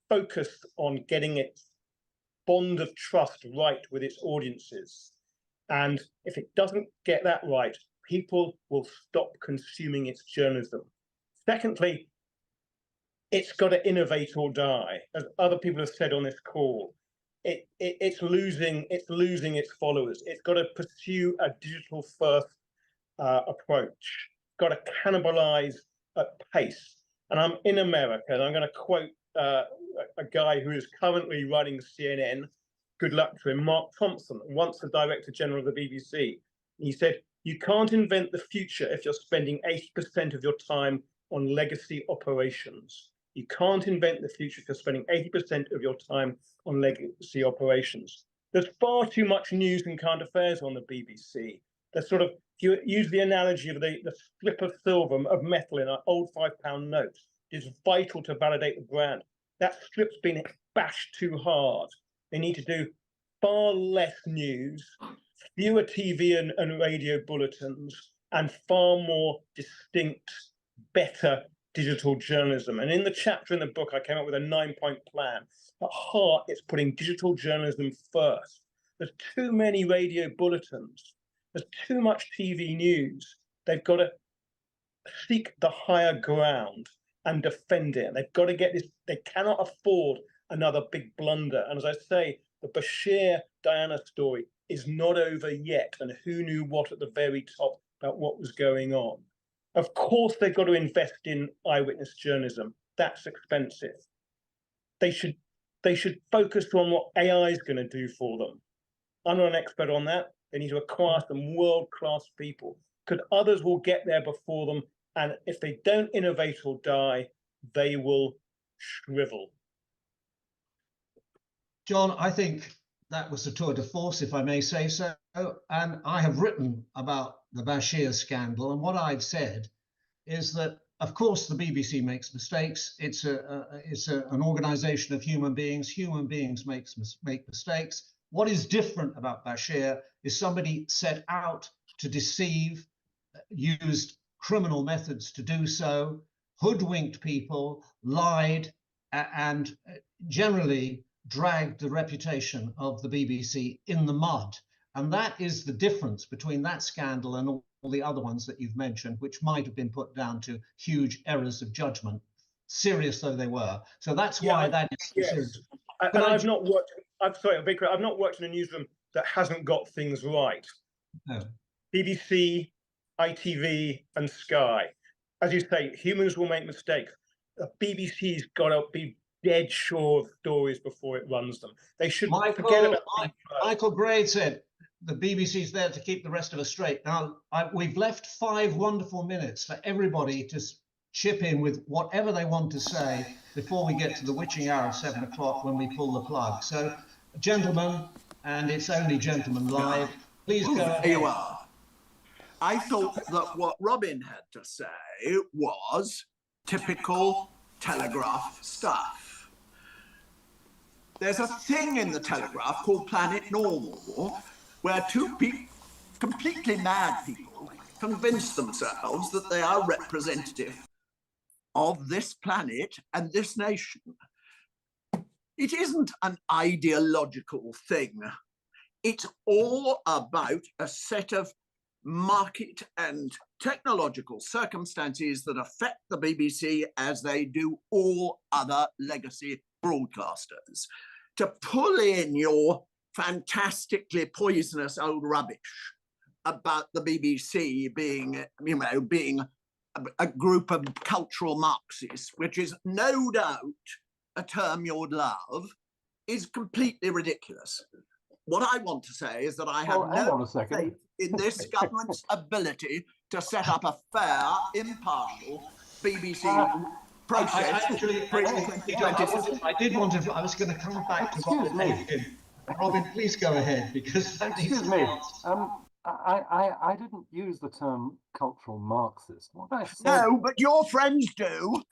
focus on getting its bond of trust right with its audiences. And if it doesn't get that right, people will stop consuming its journalism. Secondly, it's got to innovate or die. As other people have said on this call, it's losing its followers. It's got to pursue a digital first approach. It's got to cannibalize at pace. And I'm in America, and I'm going to quote a guy who is currently running CNN. Good luck to him, Mark Thompson, once the Director General of the BBC. He said, "You can't invent the future if you're spending 80% of your time on legacy operations. You can't invent the future if you're spending 80% of your time on legacy operations." There's far too much news and current affairs on the BBC. There's sort of, if you use the analogy of the strip of silver, of metal in an old £5 note, is vital to validate the brand. That strip's been bashed too hard. They need to do far less news, fewer TV and radio bulletins, and far more distinct, better digital journalism. And in the chapter in the book, I came up with a 9-point plan. At heart, it's putting digital journalism first. There's too many radio bulletins. There's too much TV news. They've got to seek the higher ground and defend it. They've got to get this. They cannot afford another big blunder. And as I say, the Bashir Diana story is not over yet. And who knew what at the very top about what was going on? Of course, they've got to invest in eyewitness journalism. That's expensive. They should focus on what AI is going to do for them. I'm not an expert on that. They need to acquire some world-class people, because others will get there before them. And if they don't innovate or die, they will shrivel. John, I think that was a tour de force, if I may say so. And I have written about the Bashir scandal. And what I've said is that, of course, the BBC makes mistakes. It's an organization of human beings. Human beings make mistakes. What is different about Bashir is somebody set out to deceive, used criminal methods to do so, hoodwinked people, lied, and generally dragged the reputation of the BBC in the mud. And that is the difference between that scandal and all the other ones that you've mentioned, which might have been put down to huge errors of judgment, serious though they were. So that's why that is. Yes. And I've not worked. I'm sorry, I've not worked in a newsroom that hasn't got things right. No. BBC, ITV, and Sky. As you say, humans will make mistakes. The BBC's got to be dead sure of stories before it runs them. They should forget about. Michael Gray said the BBC's there to keep the rest of us straight. Now, we've left 5 wonderful minutes for everybody to chip in with whatever they want to say before we get to the witching hour of 7 o'clock when we pull the plug. So, gentlemen, and it's only gentlemen live, please go ahead. There you are. I thought that what Robin had to say was typical Telegraph stuff. There's a thing in the Telegraph called Planet Normal, where 2 completely mad people convince themselves that they are representative of this planet and this nation. It isn't an ideological thing. It's all about a set of market and technological circumstances that affect the BBC as they do all other legacy broadcasters. To pull in your fantastically poisonous old rubbish about the BBC being, being a group of cultural Marxists, which is no doubt a term you'd love, is completely ridiculous. What I want to say is that I have no faith in this government's ability to set up a fair, impartial BBC process. I was going to come back to Robin. Robin, please go ahead, because excuse me. I didn't use the term cultural Marxist. What I said... No, but your friends do.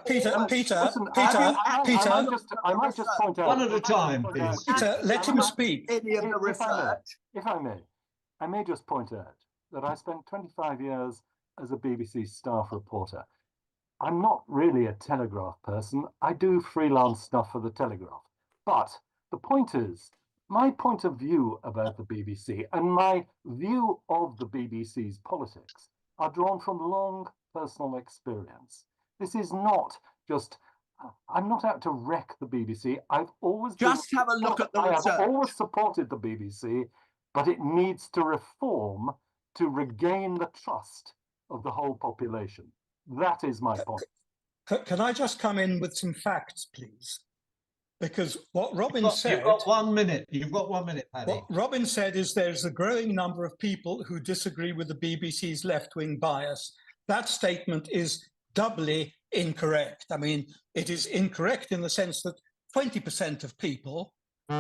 Peter, I might just point out one at a time, please. Peter, let him speak. If I may, I may just point out that I spent 25 years as a BBC staff reporter. I'm not really a Telegraph person. I do freelance stuff for the Telegraph. But the point is, my point of view about the BBC and my view of the BBC's politics are drawn from long personal experience. This is not just, I'm not out to wreck the BBC. I've always have a look at the research. I have always supported the BBC, but it needs to reform to regain the trust of the whole population. That is my point. Can I just come in with some facts, please? Because what Robin said... You've got 1 minute. You've got 1 minute, Paddy. What Robin said is there's a growing number of people who disagree with the BBC's left-wing bias. That statement is doubly incorrect. I mean, it is incorrect in the sense that 20% of people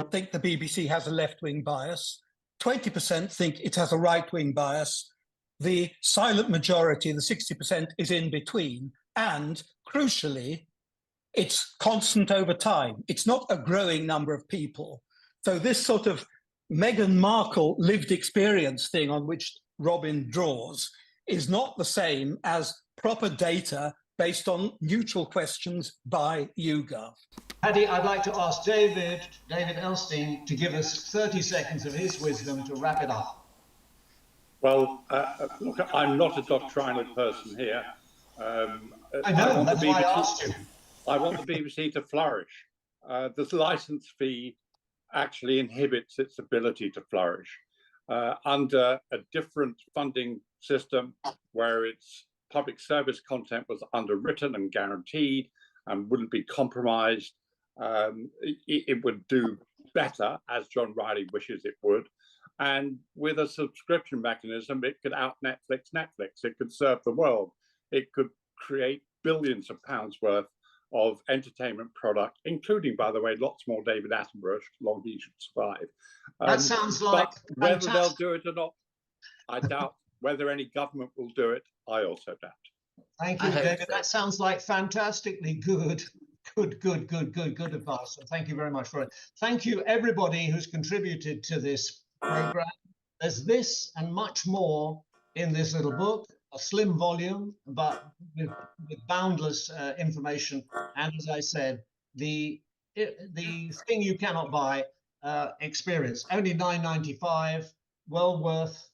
think the BBC has a left-wing bias, 20% think it has a right-wing bias, the silent majority, the 60%, is in between, and crucially, it's constant over time. It's not a growing number of people. So this sort of Meghan Markle lived experience thing on which Robin draws is not the same as proper data based on neutral questions by YouGov. Paddy, I'd like to ask David Elstein to give us 30 seconds of his wisdom to wrap it up. Well, look, I'm not a doctrinal person here. I know, that's why I asked you. I want the BBC to flourish. The license fee actually inhibits its ability to flourish. Under a different funding system where its public service content was underwritten and guaranteed and wouldn't be compromised, it would do better, as John Riley wishes it would. And with a subscription mechanism, it could out Netflix. It could serve the world. It could create billions of pounds worth of entertainment product, including, by the way, lots more David Attenborough, long he should survive. That sounds like whether they'll do it or not, I doubt. Whether any government will do it, I also doubt. Thank you, David. That sounds like fantastically good advice. So thank you very much for it. Thank you, everybody who's contributed to this program. There's this and much more in this little book, a slim volume, but with boundless information. And as I said, the thing you cannot buy, experience. Only $9.95, well worth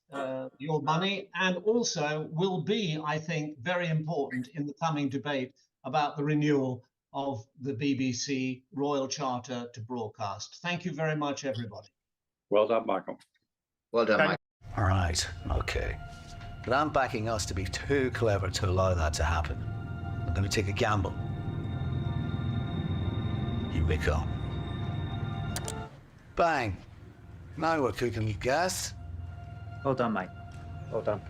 your money, and also will be, I think, very important in the coming debate about the renewal of the BBC Royal Charter to broadcast. Thank you very much, everybody. Well done, Michael. Well done, Michael. All right, okay. But I'm backing us to be too clever to allow that to happen. I'm going to take a gamble. Here we go. Bang. Now we're cooking with gas. Well done, mate. Well done.